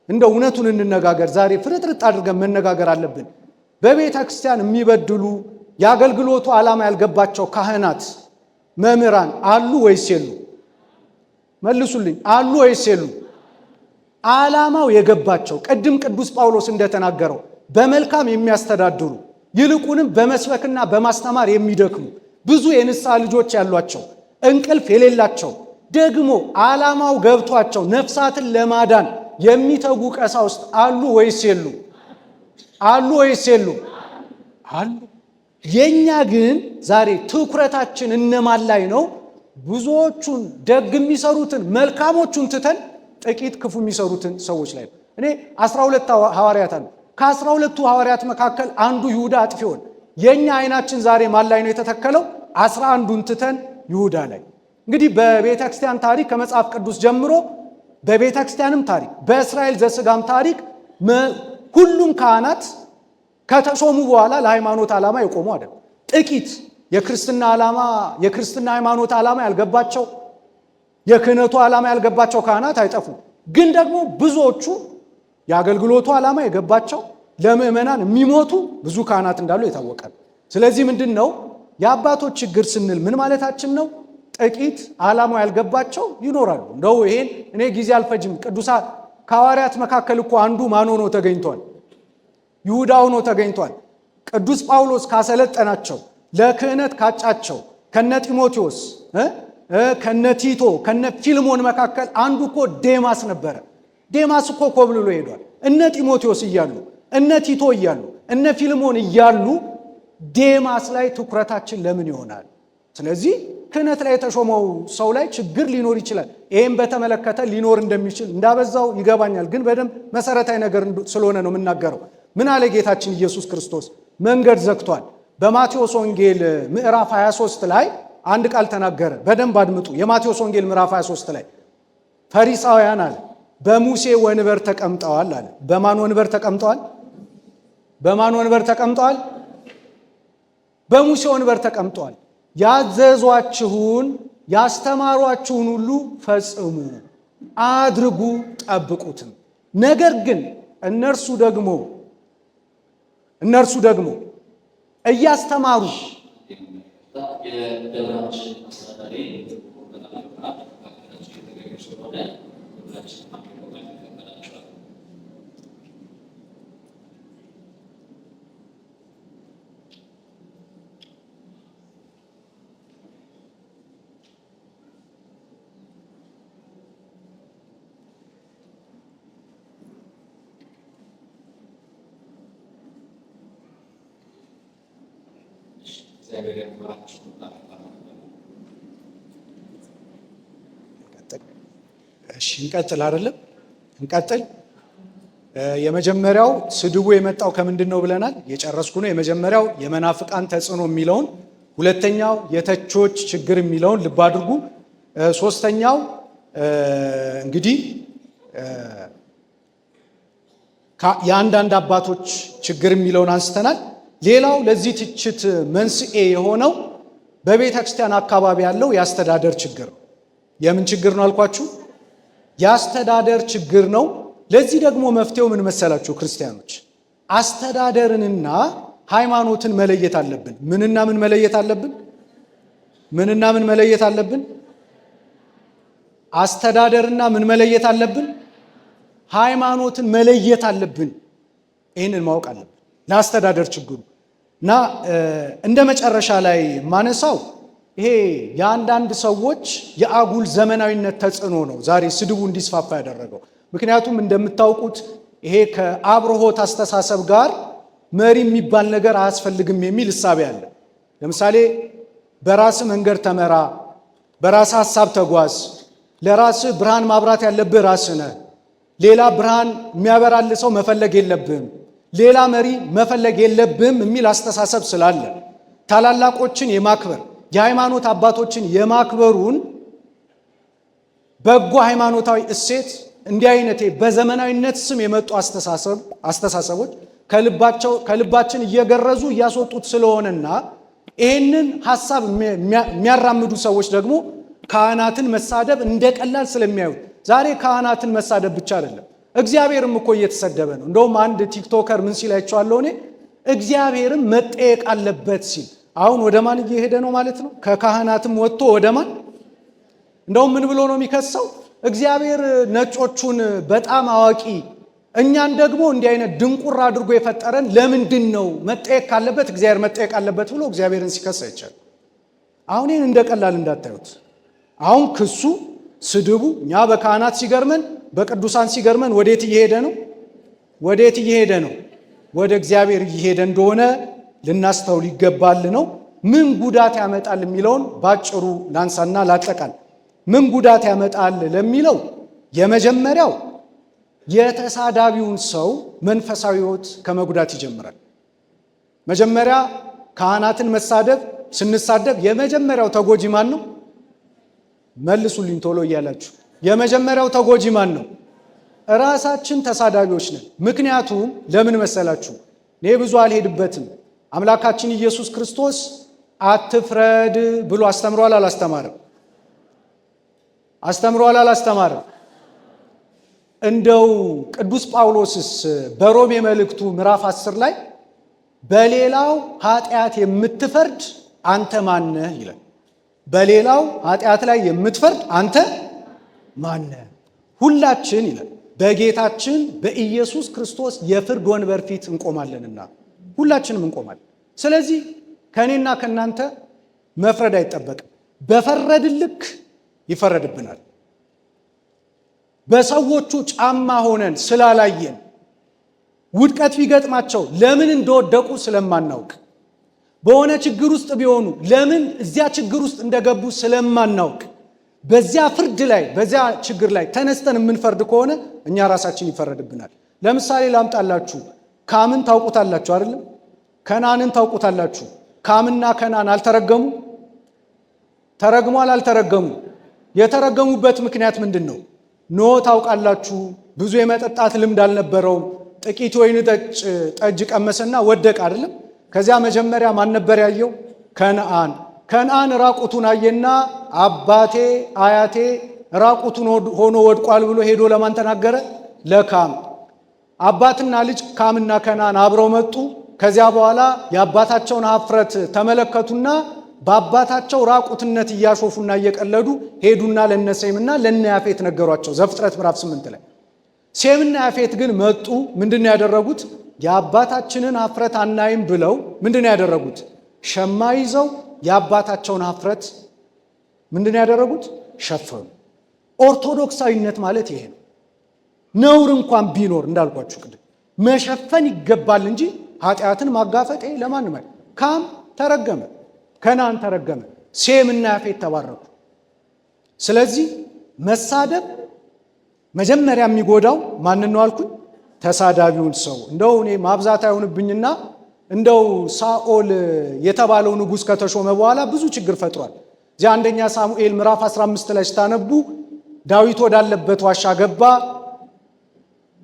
እንደ እውነቱን እንነጋገር፣ ዛሬ ፍርጥርጥ አድርገን መነጋገር አለብን። በቤተ ክርስቲያን የሚበድሉ የአገልግሎቱ ዓላማ ያልገባቸው ካህናት መምህራን አሉ ወይስ የሉ? መልሱልኝ። አሉ ወይስ የሉ? ዓላማው የገባቸው ቅድም ቅዱስ ጳውሎስ እንደተናገረው በመልካም የሚያስተዳድሩ ይልቁንም በመስበክና በማስተማር የሚደክሙ ብዙ የንስሐ ልጆች ያሏቸው እንቅልፍ የሌላቸው ደግሞ ዓላማው ገብቷቸው ነፍሳትን ለማዳን የሚተጉ ቀሳውስት አሉ ወይስ የሉ? አሉ ወይስ የሉ? አሉ። የኛ ግን ዛሬ ትኩረታችን እነማን ላይ ነው? ብዙዎቹን ደግ የሚሰሩትን መልካሞቹን ትተን ጥቂት ክፉ የሚሰሩትን ሰዎች ላይ ነው። እኔ 12 ሐዋርያት አሉ። ከ12ቱ ሐዋርያት መካከል አንዱ ይሁዳ አጥፊ ሆነ። የኛ አይናችን ዛሬ ማን ላይ ነው የተተከለው? 11ዱን ትተን ይሁዳ ላይ። እንግዲህ በቤተ ክርስቲያን ታሪክ ከመጽሐፍ ቅዱስ ጀምሮ በቤተ ክርስቲያንም ታሪክ በእስራኤል ዘሥጋም ታሪክ ሁሉም ካህናት ከተሾሙ በኋላ ለሃይማኖት ዓላማ የቆሙ አይደለም። ጥቂት የክርስትና ሃይማኖት ዓላማ ያልገባቸው የክህነቱ ዓላማ ያልገባቸው ካህናት አይጠፉም። ግን ደግሞ ብዙዎቹ የአገልግሎቱ ዓላማ የገባቸው ለምእመናን የሚሞቱ ብዙ ካህናት እንዳሉ የታወቀ ነው። ስለዚህ ምንድን ነው የአባቶች ችግር ስንል ምን ማለታችን ነው? ጥቂት ዓላማው ያልገባቸው ይኖራሉ። እንደው ይሄን እኔ ጊዜ አልፈጅም። ቅዱሳን ከሐዋርያት መካከል እኮ አንዱ ማን ሆኖ ተገኝቷል? ይሁዳ ሆኖ ተገኝቷል። ቅዱስ ጳውሎስ ካሰለጠናቸው ለክህነት ካጫቸው ከነ ጢሞቴዎስ ከነ ቲቶ ከነ ፊልሞን መካከል አንዱ እኮ ዴማስ ነበረ። ዴማስ እኮ ኮብልሎ ሄዷል። እነ ጢሞቴዎስ እያሉ እነ ቲቶ እያሉ እነ ፊልሞን እያሉ ዴማስ ላይ ትኩረታችን ለምን ይሆናል? ስለዚህ ክህነት ላይ የተሾመው ሰው ላይ ችግር ሊኖር ይችላል። ይህም በተመለከተ ሊኖር እንደሚችል እንዳበዛው ይገባኛል። ግን በደንብ መሰረታዊ ነገር ስለሆነ ነው የምናገረው። ምን አለ ጌታችን ኢየሱስ ክርስቶስ? መንገድ ዘግቷል። በማቴዎስ ወንጌል ምዕራፍ 23 ላይ አንድ ቃል ተናገረ። በደንብ አድምጡ። የማቴዎስ ወንጌል ምዕራፍ 23 ላይ ፈሪሳውያን አለ በሙሴ ወንበር ተቀምጠዋል አለ። በማን ወንበር ተቀምጠዋል? በማን ወንበር ተቀምጠዋል? በሙሴ ወንበር ተቀምጠዋል። ያዘዟችሁን ያስተማሯችሁን ሁሉ ፈጽሙ፣ አድርጉ፣ ጠብቁትም። ነገር ግን እነርሱ ደግሞ እነርሱ ደግሞ እያስተማሩ እንቀጥል አይደለም? እንቀጥል። የመጀመሪያው ስድቡ የመጣው ከምንድን ነው ብለናል? የጨረስኩ ነው። የመጀመሪያው የመናፍቃን ተጽዕኖ የሚለውን፣ ሁለተኛው የተቾች ችግር የሚለውን ልብ አድርጉ። ሶስተኛው እንግዲህ የአንዳንድ አባቶች ችግር የሚለውን አንስተናል። ሌላው ለዚህ ትችት መንስኤ የሆነው በቤተ ክርስቲያን አካባቢ ያለው የአስተዳደር ችግር ነው። የምን ችግር ነው አልኳችሁ? የአስተዳደር ችግር ነው። ለዚህ ደግሞ መፍትሄው ምን መሰላችሁ ክርስቲያኖች? አስተዳደርንና ሃይማኖትን መለየት አለብን። ምንና ምን መለየት አለብን? ምንና ምን መለየት አለብን? አስተዳደርና ምን መለየት አለብን? ሃይማኖትን መለየት አለብን። ይህንን ማወቅ አለብን ለአስተዳደር ችግሩ እና እንደ መጨረሻ ላይ ማነሳው ይሄ የአንዳንድ ሰዎች የአጉል ዘመናዊነት ተጽዕኖ ነው ዛሬ ስድቡ እንዲስፋፋ ያደረገው። ምክንያቱም እንደምታውቁት ይሄ ከአብርሆት አስተሳሰብ ጋር መሪ የሚባል ነገር አያስፈልግም የሚል እሳቤ አለ። ለምሳሌ በራስ መንገድ ተመራ፣ በራስ ሐሳብ ተጓዝ፣ ለራስ ብርሃን ማብራት ያለብህ ራስህ ነህ፣ ሌላ ብርሃን የሚያበራልህ ሰው መፈለግ የለብህም፣ ሌላ መሪ መፈለግ የለብህም የሚል አስተሳሰብ ስላለ ታላላቆችን የማክበር የሃይማኖት አባቶችን የማክበሩን በጎ ሃይማኖታዊ እሴት እንዲህ አይነት በዘመናዊነት ስም የመጡ አስተሳሰቦች ከልባችን እየገረዙ እያስወጡት ስለሆነና ይህንን ሐሳብ የሚያራምዱ ሰዎች ደግሞ ካህናትን መሳደብ እንደ ቀላል ስለሚያዩት ዛሬ ካህናትን መሳደብ ብቻ አይደለም፣ እግዚአብሔርም እኮ እየተሰደበ ነው። እንደውም አንድ ቲክቶከር ምን ሲል አይቼዋለሁ እኔ፣ እግዚአብሔርም መጠየቅ አለበት ሲል። አሁን ወደ ማን እየሄደ ነው ማለት ነው? ከካህናትም ወጥቶ ወደ ማን? እንደውም ምን ብሎ ነው የሚከሰው? እግዚአብሔር ነጮቹን በጣም አዋቂ፣ እኛን ደግሞ እንዲህ አይነት ድንቁር አድርጎ የፈጠረን ለምንድን ነው? መጠየቅ ካለበት እግዚአብሔር መጠየቅ አለበት ብሎ እግዚአብሔርን ሲከስ አይቻልም። አሁን ይህን እንደ ቀላል እንዳታዩት። አሁን ክሱ ስድቡ እኛ በካህናት ሲገርመን በቅዱሳን ሲገርመን ወዴት እየሄደ ነው? ወዴት እየሄደ ነው? ወደ እግዚአብሔር እየሄደ እንደሆነ ልናስተውል ይገባል ነው። ምን ጉዳት ያመጣል የሚለውን ባጭሩ ላንሳና ላጠቃል። ምን ጉዳት ያመጣል ለሚለው የመጀመሪያው የተሳዳቢውን ሰው መንፈሳዊ ሕይወት ከመጉዳት ይጀምራል። መጀመሪያ ካህናትን ስንሳደብ የመጀመሪያው ተጎጂ ማን ነው? መልሱልኝ ቶሎ እያላችሁ። የመጀመሪያው ተጎጂ ማን ነው? ራሳችን ተሳዳቢዎች ነን። ምክንያቱም ለምን መሰላችሁ? እኔ ብዙ አልሄድበትም። አምላካችን ኢየሱስ ክርስቶስ አትፍረድ ብሎ አስተምሯል አላስተማረም? አስተምሯል አላስተማረም? እንደው ቅዱስ ጳውሎስስ በሮሜ መልእክቱ ምዕራፍ 10 ላይ በሌላው ኃጢአት የምትፈርድ አንተ ማነህ ይላል። በሌላው ኃጢአት ላይ የምትፈርድ አንተ ማነህ? ሁላችን ይላል በጌታችን በኢየሱስ ክርስቶስ የፍርድ ወንበር ፊት እንቆማለንና ሁላችንም እንቆማለን። ስለዚህ ከእኔና ከእናንተ መፍረድ አይጠበቅም። በፈረድን ልክ ይፈረድብናል። በሰዎቹ ጫማ ሆነን ስላላየን ውድቀት ቢገጥማቸው ለምን እንደወደቁ ስለማናውቅ፣ በሆነ ችግር ውስጥ ቢሆኑ ለምን እዚያ ችግር ውስጥ እንደገቡ ስለማናውቅ በዚያ ፍርድ ላይ በዚያ ችግር ላይ ተነስተን የምንፈርድ ከሆነ እኛ ራሳችን ይፈረድብናል። ለምሳሌ ላምጣላችሁ። ካምን ታውቁታላችሁ አይደለም? ከናንን ታውቁታላችሁ። ካምና ከናን አልተረገሙ? ተረግሟል አልተረገሙ? የተረገሙበት ምክንያት ምንድን ነው? ኖህ ታውቃላችሁ፣ ብዙ የመጠጣት ልምድ አልነበረውም። ጥቂት ወይን ጠጅ ቀመሰና ወደቅ አይደለም? ከዚያ መጀመሪያ ማን ነበር ያየው? ከነአን። ከነአን ራቁቱን አየና አባቴ አያቴ ራቁቱን ሆኖ ወድቋል ብሎ ሄዶ ለማን ተናገረ? ለካም። አባትና ልጅ ካምና ከነአን አብረው መጡ። ከዚያ በኋላ የአባታቸውን ኀፍረት ተመለከቱና በአባታቸው ራቁትነት እያሾፉና እየቀለዱ ሄዱና ለነ ሴምና ለነ ያፌት ነገሯቸው። ዘፍጥረት ምዕራፍ 8 ላይ ሴምና ያፌት ግን መጡ። ምንድን ያደረጉት? የአባታችንን ኀፍረት አናይም ብለው ምንድን ያደረጉት? ሸማ ይዘው የአባታቸውን ኀፍረት ምንድን ያደረጉት? ሸፈኑ። ኦርቶዶክሳዊነት ማለት ይሄ ነው። ነውር እንኳን ቢኖር እንዳልኳችሁ ቅድም መሸፈን ይገባል እንጂ ኃጢአትን ማጋፈጥ ለማንም አይደለም። ካም ተረገመ፣ ከናን ተረገመ፣ ሴምና ያፌት ተባረኩ። ስለዚህ መሳደብ መጀመሪያ የሚጎዳው ማንን ነው አልኩኝ? ተሳዳቢውን ሰው። እንደው እኔ ማብዛት አይሆንብኝና እንደው ሳኦል የተባለው ንጉሥ ከተሾመ በኋላ ብዙ ችግር ፈጥሯል። እዚያ አንደኛ ሳሙኤል ምዕራፍ 15 ላይ ስታነቡ ዳዊት ወዳለበት ዋሻ ገባ።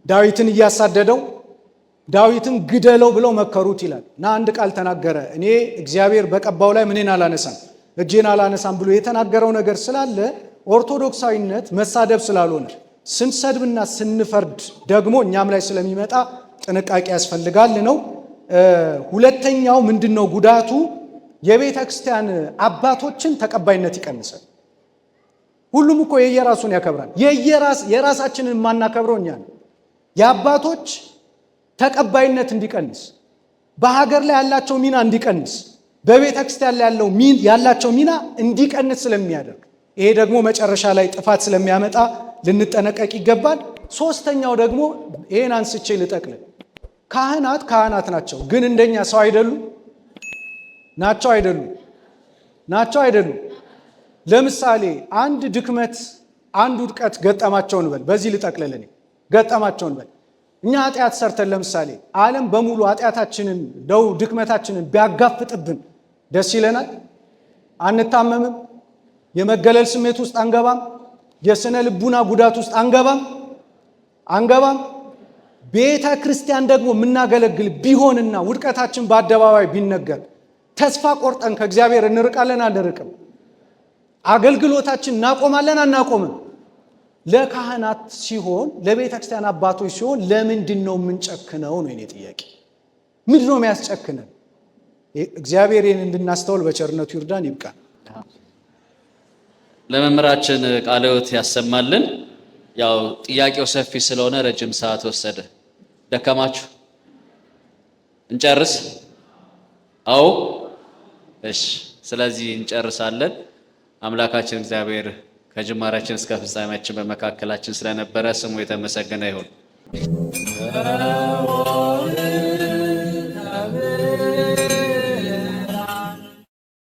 ዳዊትን እያሳደደው ዳዊትን ግደለው ብለው መከሩት ይላል እና አንድ ቃል ተናገረ። እኔ እግዚአብሔር በቀባው ላይ ምንን አላነሳም እጄን አላነሳም ብሎ የተናገረው ነገር ስላለ ኦርቶዶክሳዊነት መሳደብ ስላልሆነ ስንሰድብና ስንፈርድ ደግሞ እኛም ላይ ስለሚመጣ ጥንቃቄ ያስፈልጋል ነው። ሁለተኛው ምንድነው ጉዳቱ? የቤተ ክርስቲያን አባቶችን ተቀባይነት ይቀንሳል። ሁሉም እኮ የየራሱን ያከብራል። የራሳችንን የማናከብረው እኛ ነው። የአባቶች ተቀባይነት እንዲቀንስ፣ በሀገር ላይ ያላቸው ሚና እንዲቀንስ፣ በቤተ ክርስቲያን ላይ ያላቸው ሚና እንዲቀንስ ስለሚያደርግ ይሄ ደግሞ መጨረሻ ላይ ጥፋት ስለሚያመጣ ልንጠነቀቅ ይገባል። ሶስተኛው ደግሞ ይሄን አንስቼ ልጠቅልል። ካህናት ናቸው፣ ግን እንደኛ ሰው አይደሉ ናቸው አይደሉ። ለምሳሌ አንድ ድክመት አንድ ውድቀት ገጠማቸው እንበል። በዚህ ልጠቅልል እኔ ገጠማቸው እንበል። እኛ ኃጢአት ሰርተን ለምሳሌ ዓለም በሙሉ ኃጢአታችንን ድክመታችንን ቢያጋፍጥብን ደስ ይለናል? አንታመምም? የመገለል ስሜት ውስጥ አንገባም? የስነ ልቡና ጉዳት ውስጥ አንገባም? ቤተ ክርስቲያን ደግሞ የምናገለግል ቢሆንና ውድቀታችን በአደባባይ ቢነገር ተስፋ ቆርጠን ከእግዚአብሔር እንርቃለን? አንርቅም? አገልግሎታችን እናቆማለን? አናቆምም? ለካህናት ሲሆን ለቤተ ክርስቲያን አባቶች ሲሆን ለምንድን ነው የምንጨክነው ነው የኔ ጥያቄ። ምንድን ነው የሚያስጨክነን? እግዚአብሔር ይህን እንድናስተውል በቸርነቱ ይርዳን። ይብቃን። ለመምህራችን ቃለ ሕይወት ያሰማልን። ያው ጥያቄው ሰፊ ስለሆነ ረጅም ሰዓት ወሰደ። ደከማችሁ? እንጨርስ? አዎ፣ እሺ። ስለዚህ እንጨርሳለን። አምላካችን እግዚአብሔር ከጅማሬያችን እስከ ፍጻሜያችን በመካከላችን ስለነበረ ስሙ የተመሰገነ ይሁን።